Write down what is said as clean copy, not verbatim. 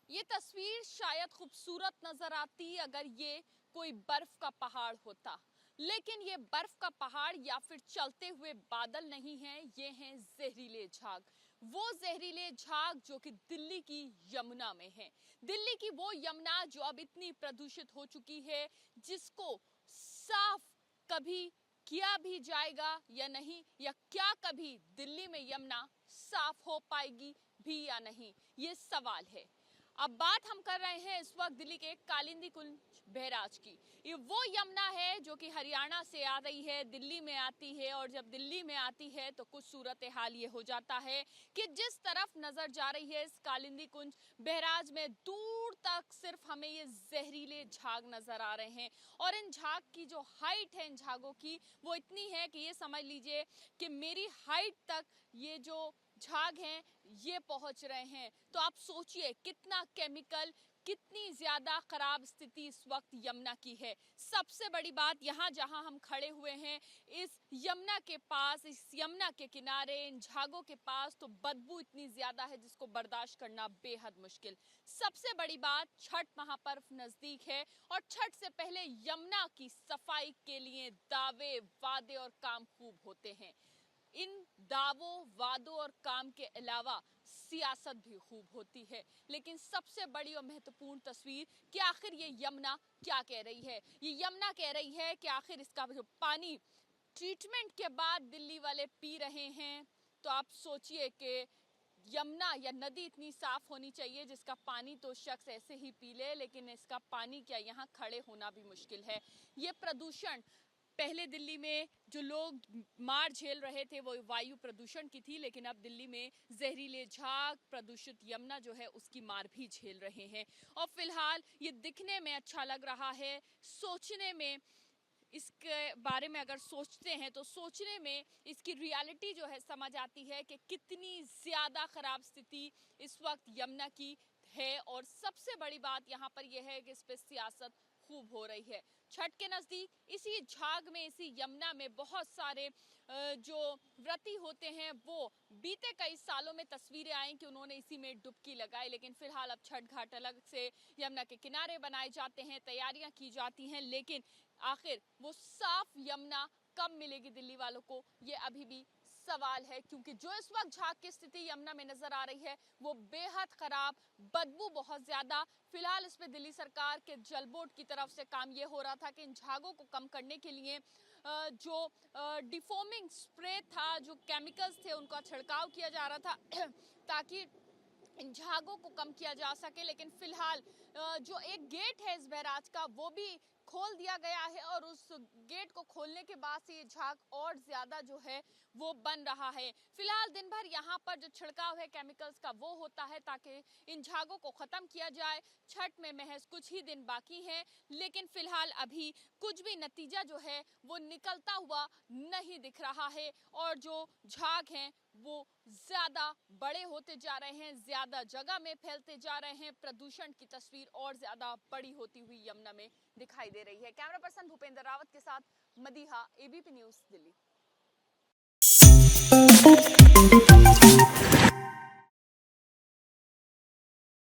ये तस्वीर शायद खूबसूरत नजर आती अगर ये कोई बर्फ का पहाड़ होता, लेकिन ये बर्फ का पहाड़ या फिर चलते हुए बादल नहीं हैं, ये हैं जहरीले झाग। वो जहरीले झाग जो कि दिल्ली की यमुना में है। दिल्ली की वो यमुना जो अब इतनी प्रदूषित हो चुकी है, जिसको साफ कभी किया भी जाएगा या नहीं, या क्या कभी दिल्ली में यमुना साफ हो पाएगी भी या नहीं, ये सवाल है। अब बात हम कर रहे हैं इस वक्त दिल्ली के कालिंदी कुंज बैराज की। ये वो यमुना है जो कि हरियाणा से आ रही है, दिल्ली में आती है, और जब दिल्ली में आती है तो कुछ सूरत हाल ये हो जाता है कि जिस तरफ नजर जा रही है इस कालिंदी कुंज बैराज में, दूर तक सिर्फ हमें ये जहरीले झाग नजर आ रहे हैं। और इन झाग की जो हाइट है इन झागों की, वो इतनी है कि ये समझ लीजिए कि मेरी हाइट तक ये जो झाग हैं ये पहुंच रहे हैं। तो आप सोचिए कितना केमिकल, कितनी ज्यादा खराब स्थिति इस वक्त यमुना की है। सबसे बड़ी बात, यहाँ जहाँ हम खड़े हुए हैं इस यमुना के पास, इस यमुना के किनारे, इन झागों के पास, तो बदबू इतनी ज्यादा है जिसको बर्दाश्त करना बेहद मुश्किल। सबसे बड़ी बात, छठ महापर्व नजदीक है और छठ से पहले यमुना की सफाई के लिए दावे, वादे और काम खूब होते हैं। इन दावों, वादों और काम के अलावा सियासत भी खूब होती है। लेकिन सबसे बड़ी और महत्वपूर्ण तस्वीर कि आखिर ये यमुना क्या कह रही है। ये यमुना कह रही है कि आखिर इसका जो पानी ट्रीटमेंट के बाद दिल्ली वाले पी रहे हैं, तो आप सोचिए कि यमुना या नदी इतनी साफ होनी चाहिए जिसका पानी तो शख्स ऐसे ही पी ले, लेकिन इसका पानी क्या यहाँ खड़े होना भी मुश्किल है। ये प्रदूषण पहले दिल्ली में जो लोग मार झेल रहे थे वो वायु प्रदूषण की थी, लेकिन अब दिल्ली में जहरीले झाग, प्रदूषित यमुना जो है उसकी मार भी झेल रहे हैं। और फिलहाल ये दिखने में अच्छा लग रहा है, सोचने में, इसके बारे में अगर सोचते हैं तो सोचने में इसकी रियलिटी जो है समझ आती है कि कितनी ज़्यादा ख़राब स्थिति इस वक्त यमुना की है। और सबसे बड़ी बात यहाँ पर यह है कि इस पर सियासत खूब हो रही है। छठ के नज़दीक इसी झाग में, इसी यमुना में बहुत सारे जो व्रती होते हैं, वो बीते कई सालों में तस्वीरें आई कि उन्होंने इसी में डुबकी लगाई। लेकिन फिलहाल अब छठ घाट अलग से यमुना के किनारे बनाए जाते हैं, तैयारियां की जाती हैं, लेकिन आखिर वो साफ यमुना कब मिलेगी दिल्ली वालों को, ये अभी भी सवाल है। क्योंकि जो इस वक्त झाग की स्थिति यमुना में नजर आ रही है वो बेहद खराब, बदबू बहुत ज्यादा। फिलहाल इस पे दिल्ली सरकार के जल बोर्ड की तरफ से काम ये हो रहा था कि इन झागों को कम करने के लिए जो डिफोमिंग स्प्रे था, जो केमिकल्स थे, उनका छिड़काव किया जा रहा था ताकि इन झागों को कम किया जा सके। लेकिन फिलहाल जो एक गेट है इस बैराज का वो भी खोल दिया गया है, और उस गेट को खोलने के बाद से ये झाग और ज्यादा जो है वो बन रहा है। फिलहाल दिन भर यहाँ पर जो छिड़काव है केमिकल्स का वो होता है ताकि इन झागों को खत्म किया जाए। छठ में महज कुछ ही दिन बाकी हैं, लेकिन फिलहाल अभी कुछ भी नतीजा जो है वो निकलता हुआ नहीं दिख रहा है। और जो झाग हैं वो ज्यादा बड़े होते जा रहे हैं, ज्यादा जगह में फैलते जा रहे हैं। प्रदूषण की तस्वीर और ज्यादा बड़ी होती हुई यमुना में दिखाई दे रही है। कैमरा पर्सन भूपेंद्र रावत के साथ मदीहा, एबीपी न्यूज, दिल्ली।